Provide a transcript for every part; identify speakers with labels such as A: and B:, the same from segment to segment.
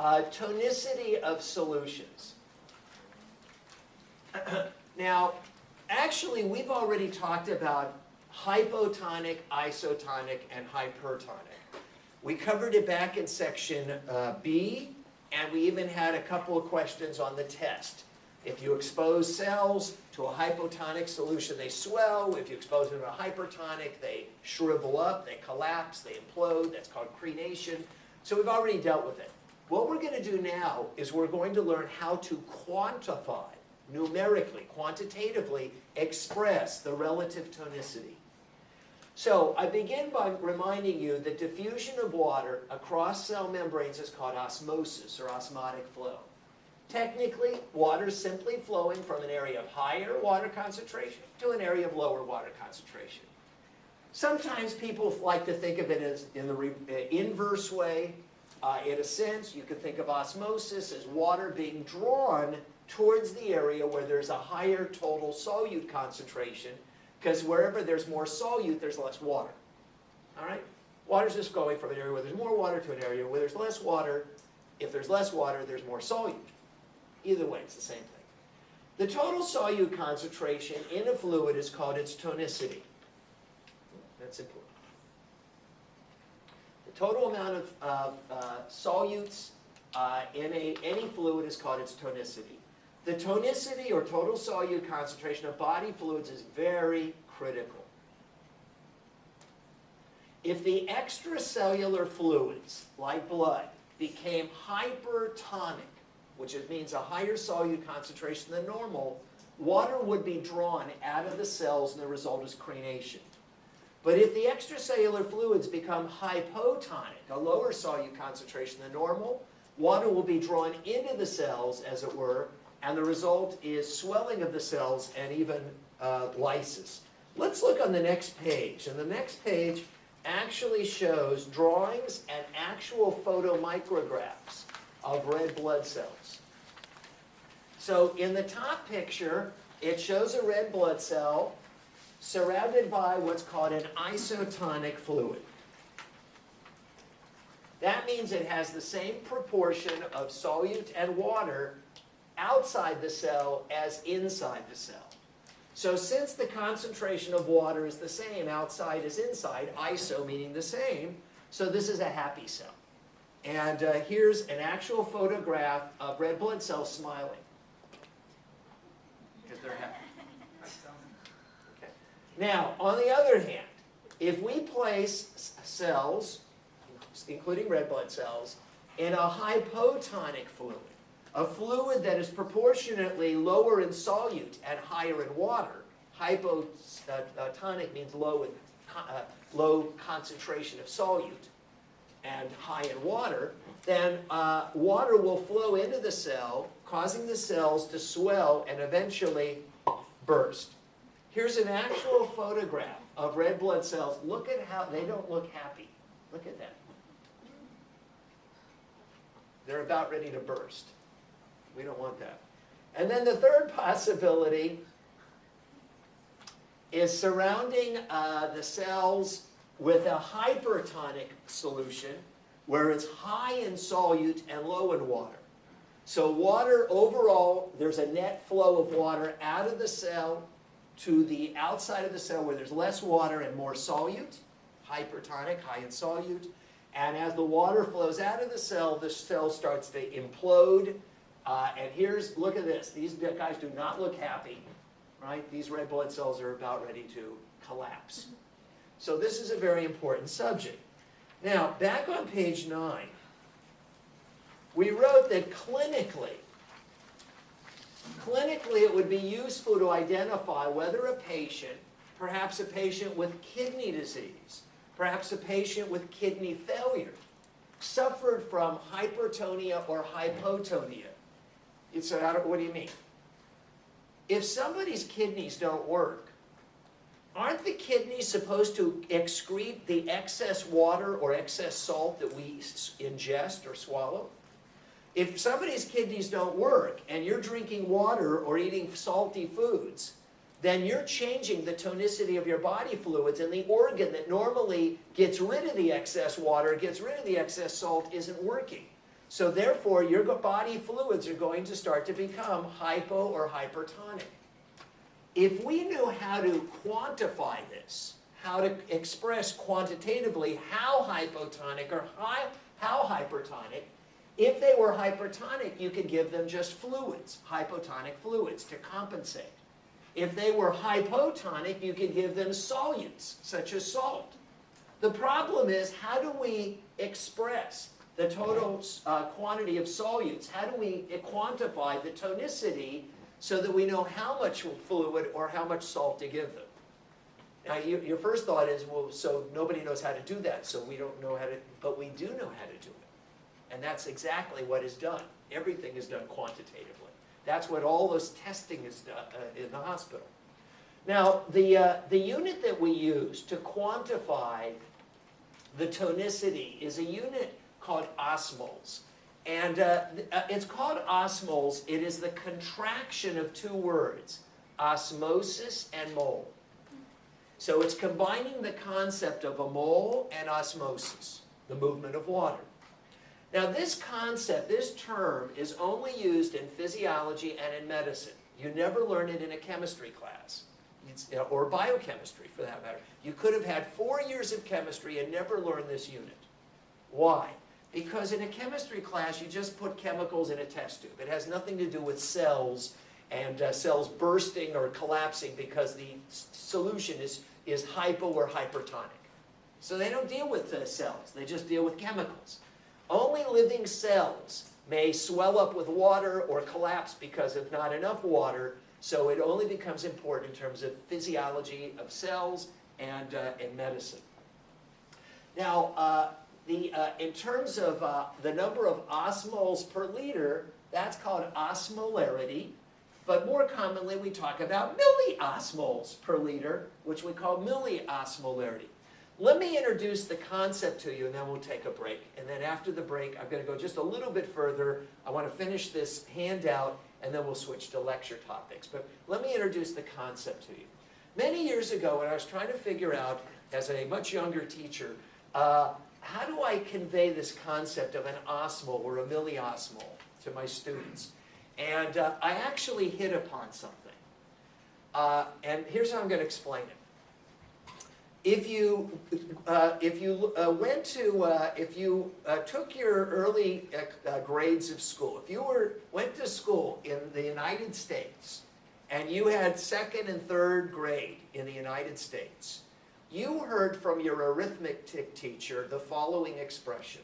A: Tonicity of solutions. Now, actually, we've already talked about hypotonic, isotonic, and hypertonic. We covered it back in section B, and we even had a couple of questions on the test. If you expose cells to a hypotonic solution, they swell. If you expose them to a hypertonic, they shrivel up, they collapse, they implode. That's called crenation. So we've already dealt with it. What we're going to do now is we're going to learn how to quantify, numerically, quantitatively, express the relative tonicity. So I begin by reminding you that diffusion of water across cell membranes is called osmosis or osmotic flow. Technically, water is simply flowing from an area of higher water concentration to an area of lower water concentration. Sometimes people like to think of it as in the inverse way. In a sense, you could think of osmosis as water being drawn towards the area where there's a higher total solute concentration, because wherever there's more solute, there's less water. All right? Water's just going from an area where there's more water to an area where there's less water. If there's less water, there's more solute. Either way, it's the same thing. The total solute concentration in a fluid is called its tonicity. That's important. The total amount of solutes in any fluid is called its tonicity. The tonicity or total solute concentration of body fluids is very critical. If the extracellular fluids, like blood, became hypertonic, which means a higher solute concentration than normal, water would be drawn out of the cells and the result is crenation. But if the extracellular fluids become hypotonic, a lower solute concentration than normal, water will be drawn into the cells, as it were, and the result is swelling of the cells and even lysis. Let's look on the next page. And the next page actually shows drawings and actual photomicrographs of red blood cells. So in the top picture, it shows a red blood cell surrounded by what's called an isotonic fluid. That means it has the same proportion of solute and water outside the cell as inside the cell. So since the concentration of water is the same outside as inside, iso meaning the same, so this is a happy cell. And here's an actual photograph of red blood cells smiling, because they're happy. Okay. Now, on the other hand, if we place cells, including red blood cells, in a hypotonic fluid, a fluid that is proportionately lower in solute and higher in water, hypotonic means low concentration of solute and high in water, then water will flow into the cell, causing the cells to swell and eventually burst. Here's an actual photograph of red blood cells. Look at how they don't look happy. Look at that. They're about ready to burst. We don't want that. And then the third possibility is surrounding the cells with a hypertonic solution where it's high in solute and low in water. So water overall, there's a net flow of water out of the cell to the outside of the cell where there's less water and more solute, hypertonic, high in solute. And as the water flows out of the cell starts to implode. And here's, look at this. These guys do not look happy, right? These red blood cells are about ready to collapse. So this is a very important subject. Now, back on page 9, we wrote that clinically it would be useful to identify whether a patient, perhaps a patient with kidney disease, perhaps a patient with kidney failure, suffered from hypertonia or hypotonia. So what do you mean? If somebody's kidneys don't work, aren't the kidneys supposed to excrete the excess water or excess salt that we ingest or swallow? If somebody's kidneys don't work and you're drinking water or eating salty foods, then you're changing the tonicity of your body fluids, and the organ that normally gets rid of the excess water, gets rid of the excess salt, isn't working. So therefore, your body fluids are going to start to become hypo or hypertonic. If we knew how to quantify this, how to express quantitatively how hypotonic or how hypertonic, if they were hypertonic, you could give them just fluids, hypotonic fluids, to compensate. If they were hypotonic, you could give them solutes, such as salt. The problem is, how do we express the total quantity of solutes? How do we quantify the tonicity so that we know how much fluid or how much salt to give them? Now, your first thought is, well, so nobody knows how to do that, so we don't know how to, but we do know how to do it. And that's exactly what is done. Everything is done quantitatively. That's what all this testing is done in the hospital. Now, the unit that we use to quantify the tonicity is a unit called osmoles. And it's called osmoles. It is the contraction of two words, osmosis and mole. So it's combining the concept of a mole and osmosis, the movement of water. Now this concept, this term, is only used in physiology and in medicine. You never learn it in a chemistry class, or biochemistry for that matter. You could have had 4 years of chemistry and never learned this unit. Why? Because in a chemistry class, you just put chemicals in a test tube. It has nothing to do with cells and cells bursting or collapsing because the solution is hypo or hypertonic. So they don't deal with cells. They just deal with chemicals. Only living cells may swell up with water or collapse because of not enough water, so it only becomes important in terms of physiology of cells and in medicine. Now, in terms of the number of osmoles per liter, that's called osmolarity, but more commonly we talk about milliosmoles per liter, which we call milliosmolarity. Let me introduce the concept to you, and then we'll take a break. And then after the break, I'm going to go just a little bit further. I want to finish this handout, and then we'll switch to lecture topics. But let me introduce the concept to you. Many years ago, when I was trying to figure out, as a much younger teacher, how do I convey this concept of an osmole or a milliosmole to my students? And I actually hit upon something. And here's how I'm going to explain it. If you took your early grades of school, if you went to school in the United States and you had 2nd and 3rd grade in the United States, you heard from your arithmetic teacher the following expression: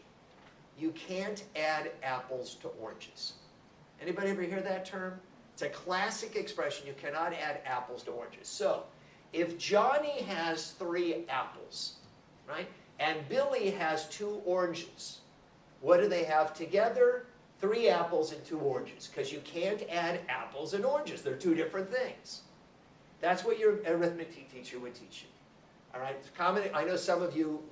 A: you can't add apples to oranges. Anybody ever hear that term? It's a classic expression. You cannot add apples to oranges. So, if Johnny has 3 apples, right, and Billy has 2 oranges, what do they have together? 3 apples and 2 oranges, because you can't add apples and oranges. They're 2 different things. That's what your arithmetic teacher would teach you. All right, it's common. I know some of you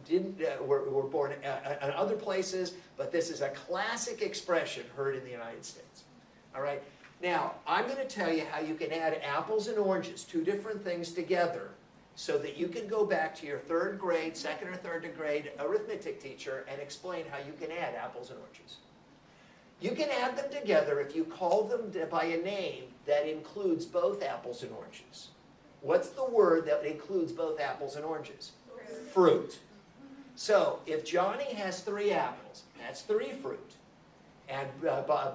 A: were born in other places, but this is a classic expression heard in the United States. All right. Now, I'm going to tell you how you can add apples and oranges, 2 different things together, so that you can go back to your 3rd grade, 2nd or 3rd grade arithmetic teacher and explain how you can add apples and oranges. You can add them together if you call them by a name that includes both apples and oranges. What's the word that includes both apples and oranges? Fruit. So, if Johnny has 3 apples, that's 3 fruit. And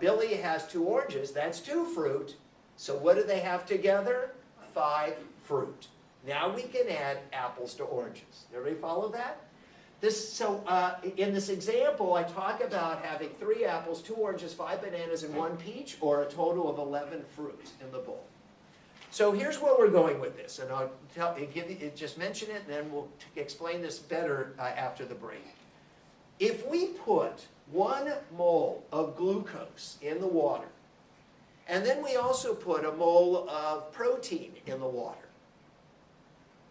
A: Billy has 2 oranges, that's 2 fruit. So what do they have together? 5 fruit. Now we can add apples to oranges. Everybody follow that? In this example, I talk about having 3 apples, 2 oranges, 5 bananas, and 1 peach, or a total of 11 fruits in the bowl. So here's where we're going with this, and I'll just mention it, and then we'll explain this better after the break. If we put 1 mole of glucose in the water, and then we also put a mole of protein in the water.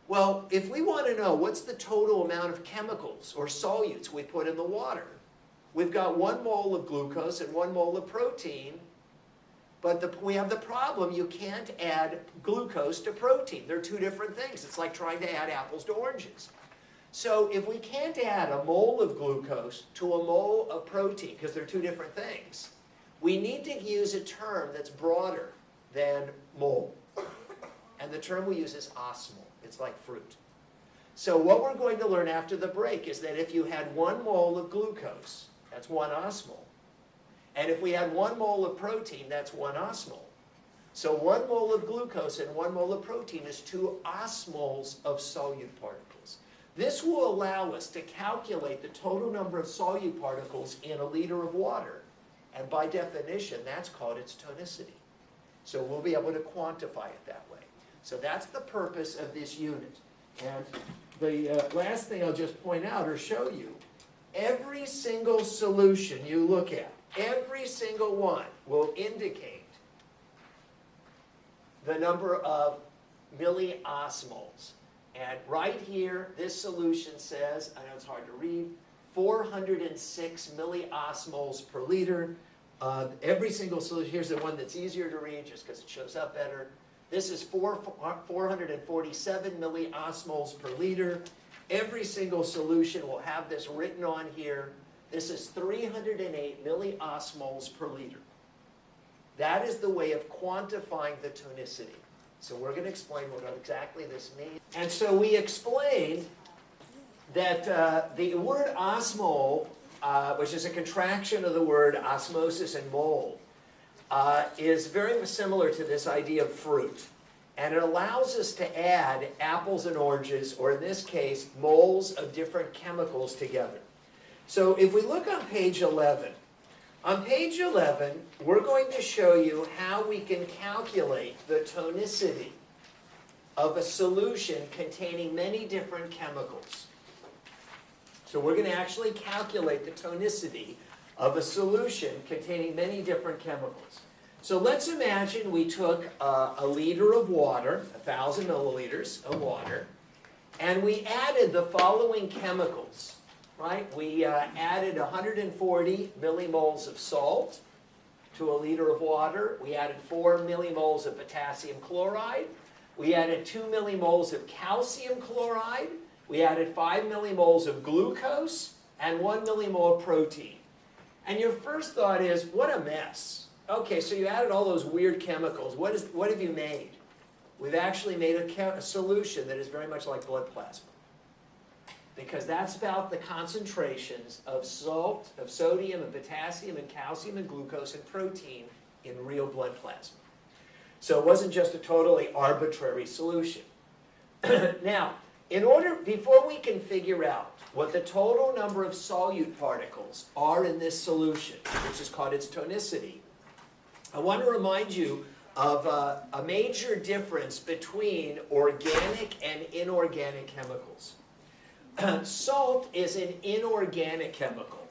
A: Well, if we want to know what's the total amount of chemicals or solutes we put in the water, we've got 1 mole of glucose and 1 mole of protein, but we have the problem you can't add glucose to protein. They're 2 different things. It's like trying to add apples to oranges. So if we can't add a mole of glucose to a mole of protein, because they're two different things, we need to use a term that's broader than mole. And the term we use is osmol. It's like fruit. So what we're going to learn after the break is that if you had 1 mole of glucose, that's 1 osmol. And if we had 1 mole of protein, that's 1 osmol. So 1 mole of glucose and 1 mole of protein is 2 osmoles of solute particles. This will allow us to calculate the total number of solute particles in a liter of water. And by definition, that's called its tonicity. So we'll be able to quantify it that way. So that's the purpose of this unit. And the last thing I'll just point out or show you, every single solution you look at, every single one will indicate the number of milliosmoles. And right here, this solution says, I know it's hard to read, 406 milliosmoles per liter. Every single solution, here's the one that's easier to read just because it shows up better. This is 447 milliosmoles per liter. Every single solution will have this written on here. This is 308 milliosmoles per liter. That is the way of quantifying the tonicity. So we're going to explain what exactly this means. And so we explained that the word osmol, which is a contraction of the word osmosis and mole, is very similar to this idea of fruit. And it allows us to add apples and oranges, or in this case, moles of different chemicals together. So if we look on page 11, on page 11, we're going to show you how we can calculate the tonicity of a solution containing many different chemicals. So we're going to actually calculate the tonicity of a solution containing many different chemicals. So let's imagine we took a liter of water, 1,000 milliliters of water, and we added the following chemicals. Right? We added 140 millimoles of salt to a liter of water. We added 4 millimoles of potassium chloride. We added 2 millimoles of calcium chloride. We added 5 millimoles of glucose and 1 millimole of protein. And your first thought is, what a mess. Okay, so you added all those weird chemicals. What have you made? We've actually made a solution that is very much like blood plasma. Because that's about the concentrations of salt, of sodium, and potassium, and calcium, and glucose, and protein in real blood plasma. So it wasn't just a totally arbitrary solution. Now, before we can figure out what the total number of solute particles are in this solution, which is called its tonicity, I want to remind you of a major difference between organic and inorganic chemicals. Salt is an inorganic chemical.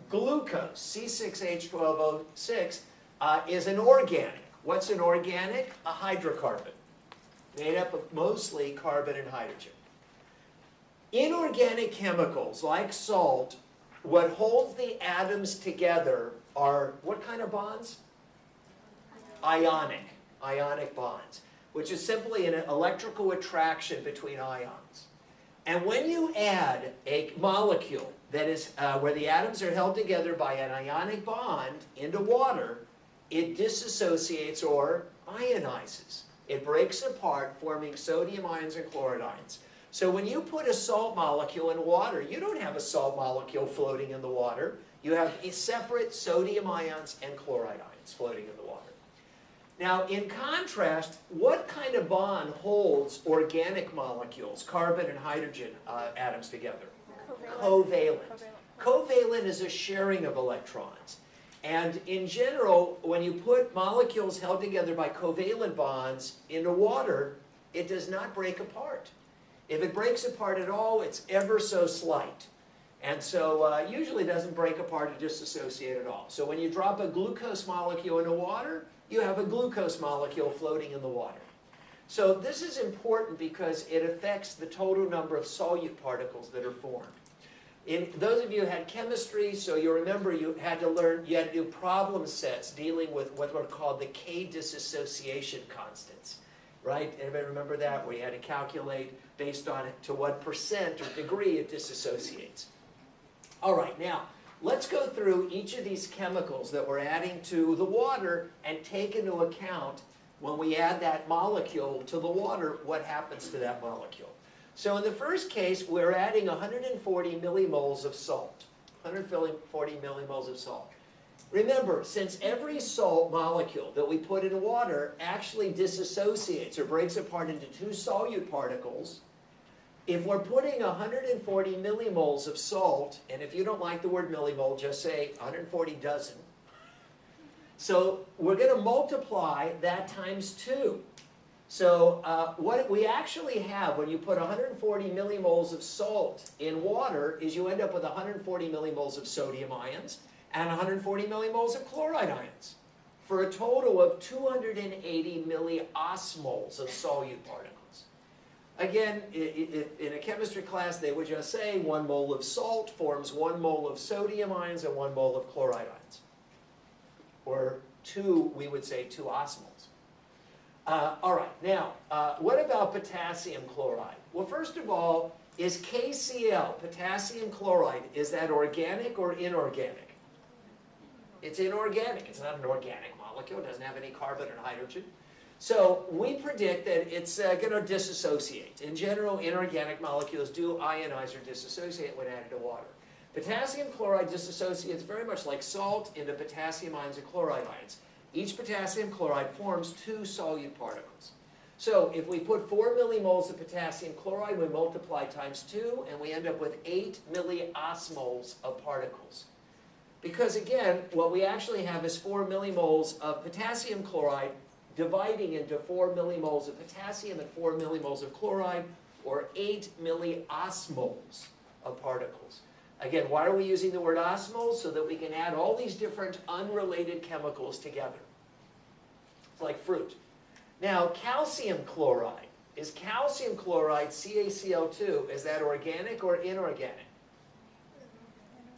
A: Glucose, C6H12O6, is an organic. What's an organic? A hydrocarbon, made up of mostly carbon and hydrogen. Inorganic chemicals, like salt, what holds the atoms together are what kind of bonds? Ionic bonds, which is simply an electrical attraction between ions. And when you add a molecule that is where the atoms are held together by an ionic bond into water, it disassociates or ionizes. It breaks apart, forming sodium ions and chloride ions. So when you put a salt molecule in water, you don't have a salt molecule floating in the water. You have separate sodium ions and chloride ions floating in the water. Now, in contrast, what kind of bond holds organic molecules, carbon and hydrogen atoms together? Covalent. Covalent is a sharing of electrons. And in general, when you put molecules held together by covalent bonds into water, it does not break apart. If it breaks apart at all, it's ever so slight. And so usually doesn't break apart or dissociate at all. So when you drop a glucose molecule into water, you have a glucose molecule floating in the water. So this is important because it affects the total number of solute particles that are formed. Those of you who had chemistry, so you remember you had to do problem sets dealing with what were called the K dissociation constants, right? Anybody remember that, where you had to calculate based on to what percent or degree it disassociates. All right, now, let's go through each of these chemicals that we're adding to the water and take into account when we add that molecule to the water, what happens to that molecule. So in the first case, we're adding 140 millimoles of salt. 140 millimoles of salt. Remember, since every salt molecule that we put in water actually disassociates or breaks apart into two solute particles, if we're putting 140 millimoles of salt, and if you don't like the word millimole, just say 140 dozen. So we're going to multiply that times 2. So what we actually have when you put 140 millimoles of salt in water is you end up with 140 millimoles of sodium ions and 140 millimoles of chloride ions for a total of 280 milliosmoles of solute particles. Again, in a chemistry class, they would just say 1 mole of salt forms 1 mole of sodium ions and 1 mole of chloride ions. Or we would say 2 osmoles. All right, now, what about potassium chloride? Well, first of all, is KCl, potassium chloride, is that organic or inorganic? It's inorganic. It's not an organic molecule. It doesn't have any carbon and hydrogen. So we predict that it's going to disassociate. In general, inorganic molecules do ionize or disassociate when added to water. Potassium chloride disassociates very much like salt into potassium ions and chloride ions. Each potassium chloride forms 2 solute particles. So if we put 4 millimoles of potassium chloride, we multiply times 2, and we end up with 8 milliosmoles of particles. Because again, what we actually have is 4 millimoles of potassium chloride dividing into 4 millimoles of potassium and 4 millimoles of chloride, or 8 milliosmoles of particles. Again, why are we using the word osmoles? So that we can add all these different unrelated chemicals together. It's like fruit. Now, calcium chloride. Is calcium chloride, CaCl2, is that organic or inorganic?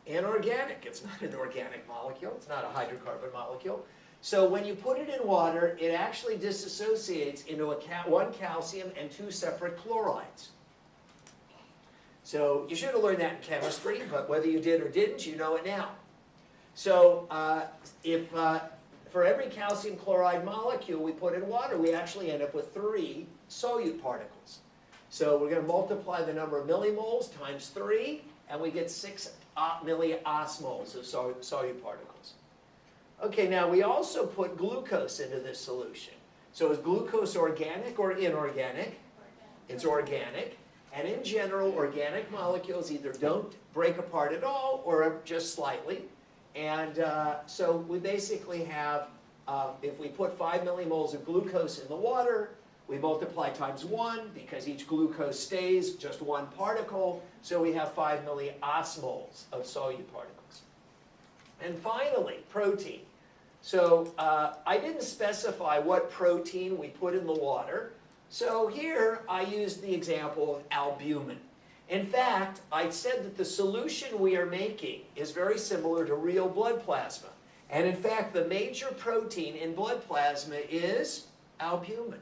A: Inorganic. It's not an organic molecule. It's not a hydrocarbon molecule. So when you put it in water, it actually disassociates into one calcium and 2 separate chlorides. So you should have learned that in chemistry, but whether you did or didn't, you know it now. So for every calcium chloride molecule we put in water, we actually end up with 3 solute particles. So we're going to multiply the number of millimoles times 3, and we get 6 milliosmoles of solute particles. Okay, now we also put glucose into this solution. So is glucose organic or inorganic? It's organic. And in general, organic molecules either don't break apart at all or just slightly. And so we basically have, if we put 5 millimoles of glucose in the water, we multiply times 1 because each glucose stays just 1 particle. So we have 5 milliosmoles of solute particles. And finally, protein. So I didn't specify what protein we put in the water. So here I used the example of albumin. In fact, I said that the solution we are making is very similar to real blood plasma. And in fact, the major protein in blood plasma is albumin.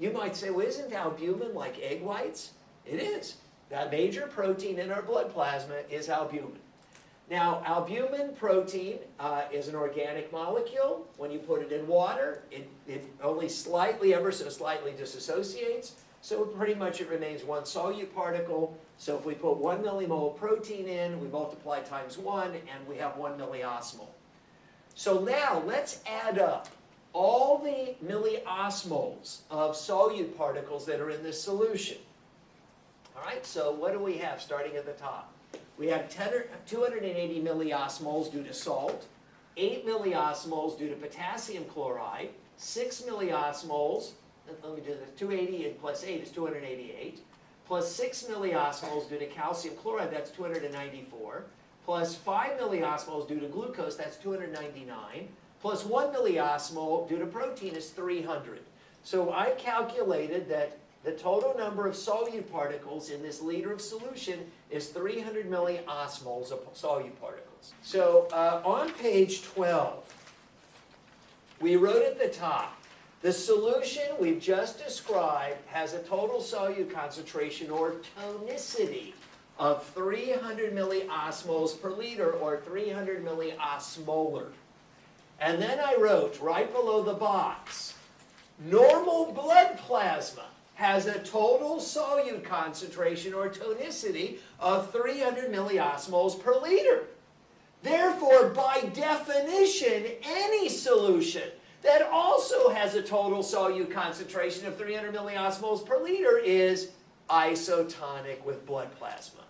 A: You might say, well, isn't albumin like egg whites? It is. That major protein in our blood plasma is albumin. Now, albumin protein is an organic molecule. When you put it in water, it only slightly, ever so slightly disassociates. So pretty much it remains 1 solute particle. So if we put 1 millimole protein in, we multiply times 1, and we have 1 milliosmole. So now let's add up all the milliosmoles of solute particles that are in this solution. All right, so what do we have starting at the top? We have 280 milliosmoles due to salt, 8 milliosmoles due to potassium chloride, 6 milliosmoles, let me do this, 280 and plus 8 is 288, plus 6 milliosmoles due to calcium chloride, that's 294, plus 5 milliosmoles due to glucose, that's 299, plus 1 milliosmole due to protein is 300. So I calculated that the total number of solute particles in this liter of solution is 300 milliosmoles of solute particles. So on page 12, we wrote at the top, The solution we've just described has a total solute concentration, or tonicity, of 300 milliosmoles per liter, or 300 milliosmolar. And then I wrote, right below the box, normal blood plasma has a total solute concentration, or tonicity, of 300 milliosmoles per liter. Therefore, by definition, any solution that also has a total solute concentration of 300 milliosmoles per liter is isotonic with blood plasma.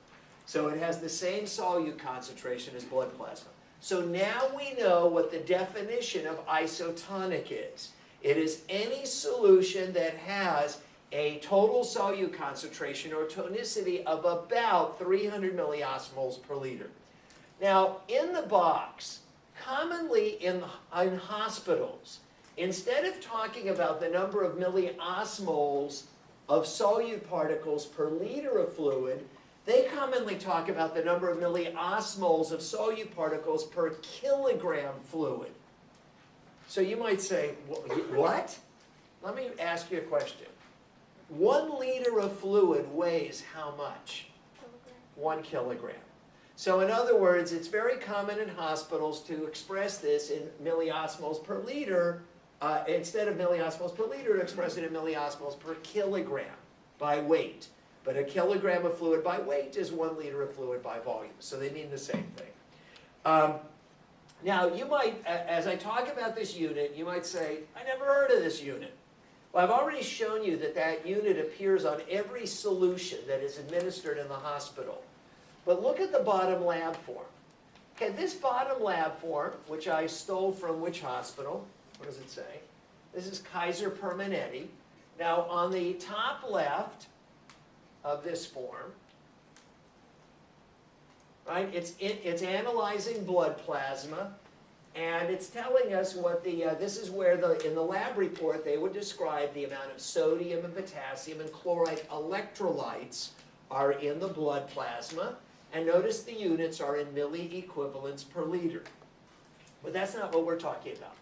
A: So it has the same solute concentration as blood plasma. So now we know what the definition of isotonic is. It is any solution that has a total solute concentration, or tonicity, of about 300 milliosmoles per liter. Now, in the box, commonly in hospitals, instead of talking about the number of milliosmoles of solute particles per liter of fluid, they commonly talk about the number of milliosmoles of solute particles per kilogram fluid. So you might say, what? Let me ask you a question. 1 liter of fluid weighs how much? 1 kilogram. So in other words, it's very common in hospitals to express this in milliosmoles per liter, instead of milliosmoles per liter, to express it in milliosmoles per kilogram by weight. But a kilogram of fluid by weight is 1 liter of fluid by volume. So they mean the same thing. Now, you might, as I talk about this unit, you might say, I never heard of this unit. Well, I've already shown you that that unit appears on every solution that is administered in the hospital. But look at the bottom lab form. Okay, this bottom lab form, which I stole from which hospital? What does it say? This is Kaiser Permanente. Now, on the top left of this form, right, it's analyzing blood plasma, and it's telling us what this is where in the lab report they would describe the amount of sodium and potassium and chloride electrolytes are in the blood plasma. And notice the units are in milliequivalents per liter. But that's not what we're talking about.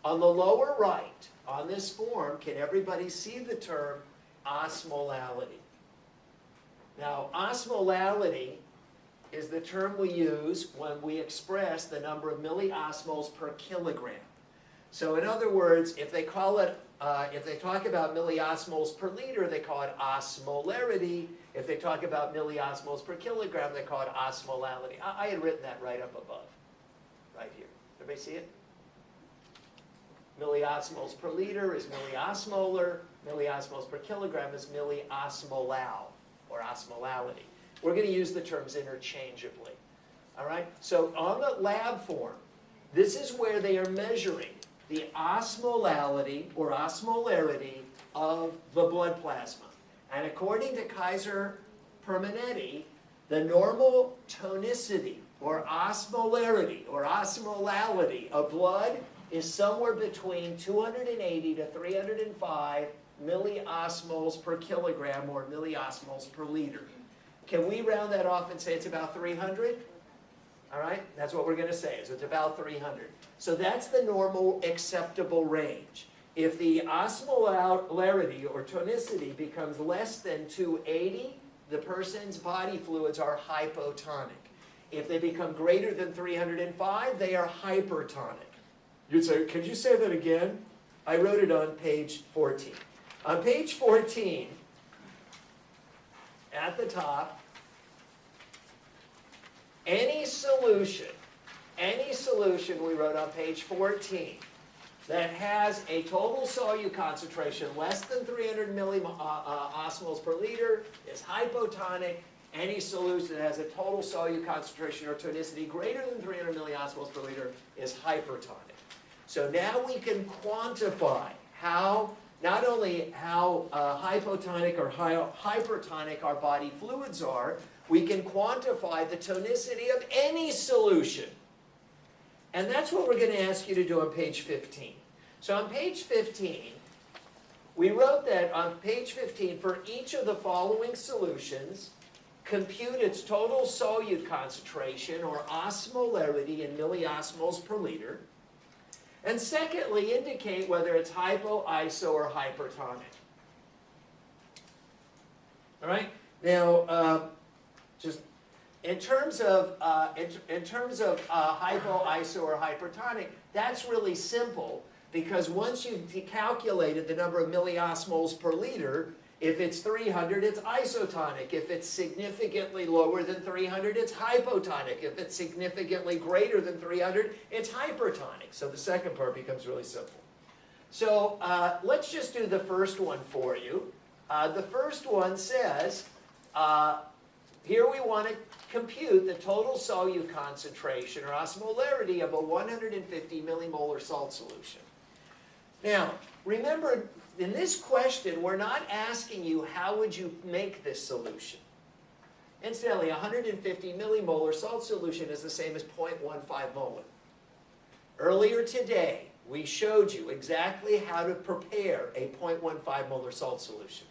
A: On the lower right, on this form, can everybody see the term osmolality? Now, osmolality is the term we use when we express the number of milliosmoles per kilogram. So in other words, if they call it, if they talk about milliosmoles per liter, they call it osmolarity. If they talk about milliosmoles per kilogram, they call it osmolality. I had written that right up above, right here. Everybody see it? Milliosmoles per liter is milliosmolar. Milliosmoles per kilogram is milliosmolal, or osmolality. We're going to use the terms interchangeably. All right? So on the lab form, this is where they are measuring the osmolality, or osmolarity, of the blood plasma. And according to Kaiser Permanente, the normal tonicity, or osmolarity, or osmolality of blood is somewhere between 280 to 305 milliosmoles per kilogram, or milliosmoles per liter. Can we round that off and say it's about 300? All right, that's what we're going to say, is it's about 300. So that's the normal acceptable range. If the osmolarity, or tonicity, becomes less than 280, the person's body fluids are hypotonic. If they become greater than 305, they are hypertonic. You'd say, could you say that again? I wrote it on page 14. On page 14, at the top, any solution we wrote on page 14 that has a total solute concentration less than 300 milliosmoles per liter is hypotonic. Any solution that has a total solute concentration or tonicity greater than 300 milliosmoles per liter is hypertonic. So now we can quantify how, not only how hypotonic or hypertonic our body fluids are, we can quantify the tonicity of any solution. And that's what we're going to ask you to do on page 15. So on page 15, we wrote that on page 15, for each of the following solutions, compute its total solute concentration, or osmolarity, in milliosmoles per liter. And secondly, indicate whether it's hypo, iso, or hypertonic. All right? Now, just in terms of hypo, iso, or hypertonic, that's really simple because once you've calculated the number of milliosmoles per liter, if it's 300, it's isotonic. If it's significantly lower than 300, it's hypotonic. If it's significantly greater than 300, it's hypertonic. So the second part becomes really simple. So let's just do the first one for you. The first one says, here we want to compute the total solute concentration or osmolarity of a 150 millimolar salt solution. Now, remember, in this question, we're not asking you how would you make this solution. Incidentally, 150 millimolar salt solution is the same as 0.15 molar. Earlier today, we showed you exactly how to prepare a 0.15 molar salt solution.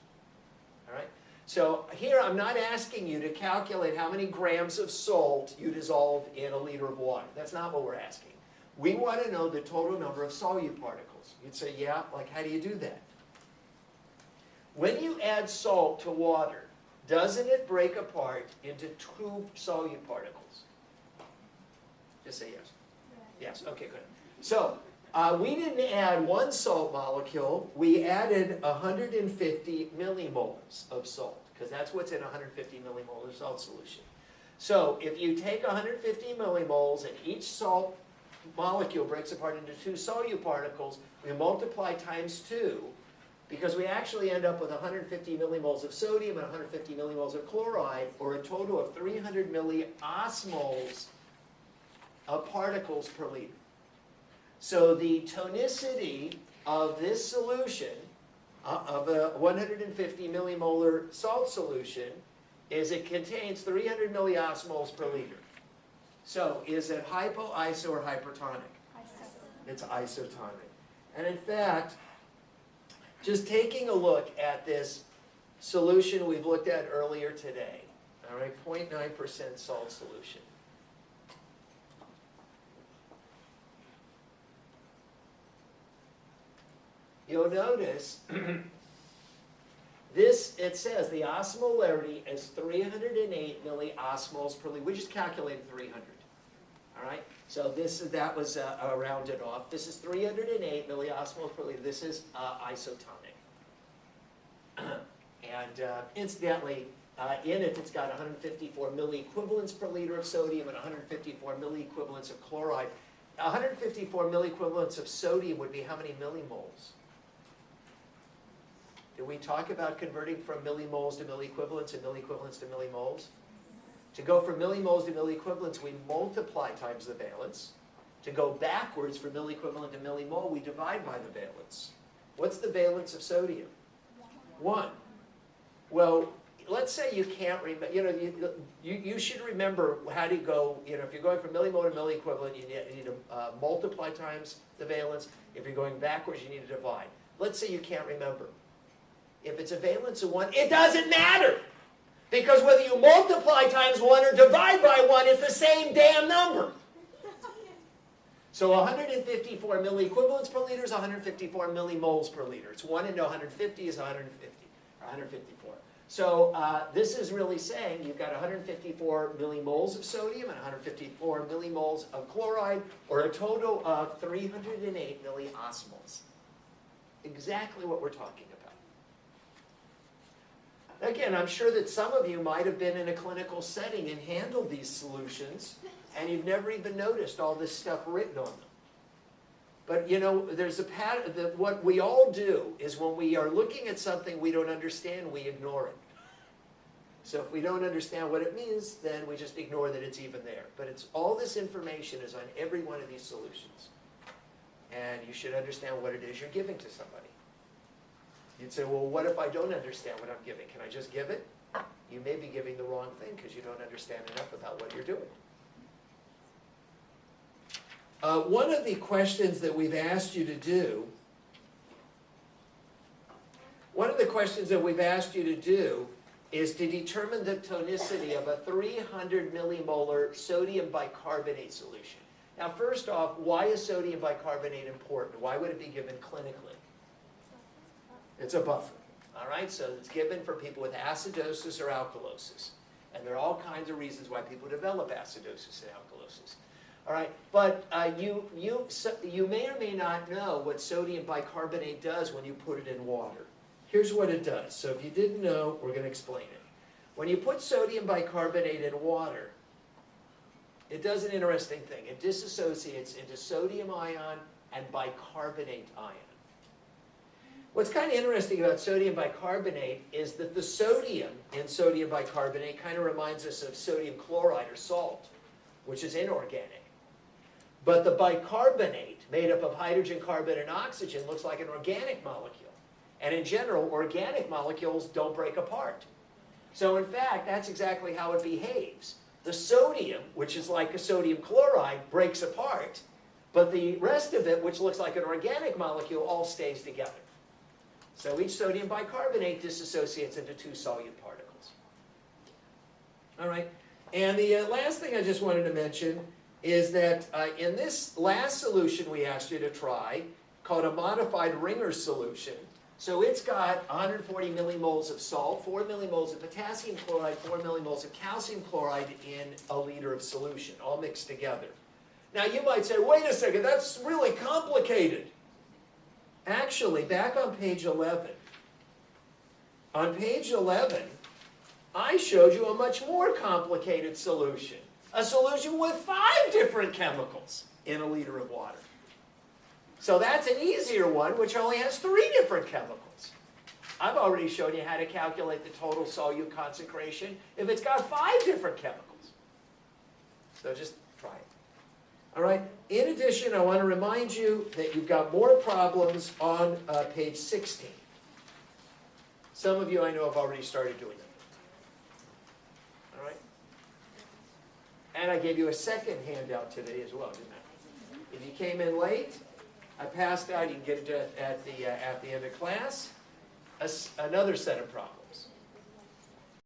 A: All right? So here, I'm not asking you to calculate how many grams of salt you dissolve in a liter of water. That's not what we're asking. We want to know the total number of solute particles. You'd say, yeah, like how do you do that? When you add salt to water, doesn't it break apart into two solute particles? Just say yes. Yes, okay, good. So, we didn't add one salt molecule, we added 150 millimoles of salt, because that's what's in a 150 millimolar salt solution. So, if you take 150 millimoles and each salt molecule breaks apart into two solute particles, we multiply times 2, because we actually end up with 150 millimoles of sodium and 150 millimoles of chloride, or a total of 300 milliosmoles of particles per liter. So the tonicity of this solution, of a 150 millimolar salt solution, is it contains 300 milliosmoles per liter. So is it hypo, iso, or hypertonic? Isotonic. It's isotonic. And in fact, just taking a look at this solution we've looked at earlier today, all right, 0.9% salt solution. You'll notice this, it says the osmolarity is 308 milliosmoles per liter. We just calculated 300. All right? So that was rounded off. This is 308 milliosmoles per liter. This is isotonic. And incidentally, in it, it's got 154 milliequivalents per liter of sodium and 154 milliequivalents of chloride. 154 milliequivalents of sodium would be how many millimoles? Did we talk about converting from millimoles to milliequivalents and milliequivalents to millimoles? To go from millimoles to milliequivalents, we multiply times the valence. To go backwards from milliequivalent to millimole, we divide by the valence. What's the valence of sodium? 1. Well, let's say you can't remember, you should remember how to go, if you're going from millimole to milliequivalent, you need to multiply times the valence. If you're going backwards, you need to divide. Let's say you can't remember. If it's a valence of 1, it doesn't matter. Because whether you multiply times 1 or divide by 1, it's the same damn number. So 154 milliequivalents per liter is 154 millimoles per liter. It's 1 into 150 is 150, or 154. So this is really saying you've got 154 millimoles of sodium and 154 millimoles of chloride, or a total of 308 milliosmoles. Exactly what we're talking about. Again, I'm sure that some of you might have been in a clinical setting and handled these solutions, and you've never even noticed all this stuff written on them. But there's a pattern that what we all do is when we are looking at something we don't understand, we ignore it. So if we don't understand what it means, then we just ignore that it's even there. But all this information is on every one of these solutions. And you should understand what it is you're giving to somebody. You'd say, well, what if I don't understand what I'm giving? Can I just give it? You may be giving the wrong thing because you don't understand enough about what you're doing. One of the questions that we've asked you to do, is to determine the tonicity of a 300 millimolar sodium bicarbonate solution. Now first off, why is sodium bicarbonate important? Why would it be given clinically? It's a buffer. All right, so it's given for people with acidosis or alkalosis. And there are all kinds of reasons why people develop acidosis and alkalosis. All right, but you may or may not know what sodium bicarbonate does when you put it in water. Here's what it does. So if you didn't know, we're going to explain it. When you put sodium bicarbonate in water, it does an interesting thing. It disassociates into sodium ion and bicarbonate ion. What's kind of interesting about sodium bicarbonate is that the sodium in sodium bicarbonate kind of reminds us of sodium chloride or salt, which is inorganic. But the bicarbonate, made up of hydrogen, carbon, and oxygen, looks like an organic molecule. And in general, organic molecules don't break apart. So in fact, that's exactly how it behaves. The sodium, which is like a sodium chloride, breaks apart. But the rest of it, which looks like an organic molecule, all stays together. So each sodium bicarbonate disassociates into two solute particles. All right. And the last thing I just wanted to mention is that in this last solution we asked you to try, called a modified Ringer solution, so it's got 140 millimoles of salt, 4 millimoles of potassium chloride, 4 millimoles of calcium chloride in a liter of solution, all mixed together. Now you might say, wait a second, that's really complicated. Actually, back on page 11, I showed you a much more complicated solution. A solution with 5 different chemicals in a liter of water. So that's an easier one, which only has 3 different chemicals. I've already shown you how to calculate the total solute concentration if it's got 5 different chemicals. So just try it. All right. In addition, I want to remind you that you've got more problems on page 16. Some of you I know have already started doing them. All right. And I gave you a second handout today as well, didn't I? If you came in late, I passed out. You can get it at the end of class. Another set of problems.